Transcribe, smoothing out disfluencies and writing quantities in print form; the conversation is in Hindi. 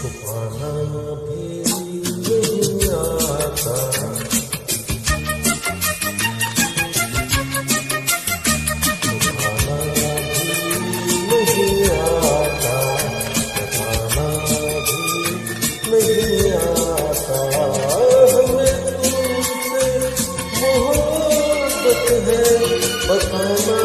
छुपाना भी नहीं आता, छुपाना भी नहीं आता, छुपाना भी नहीं आता। हमें तुमसे मोहब्बत है, बताना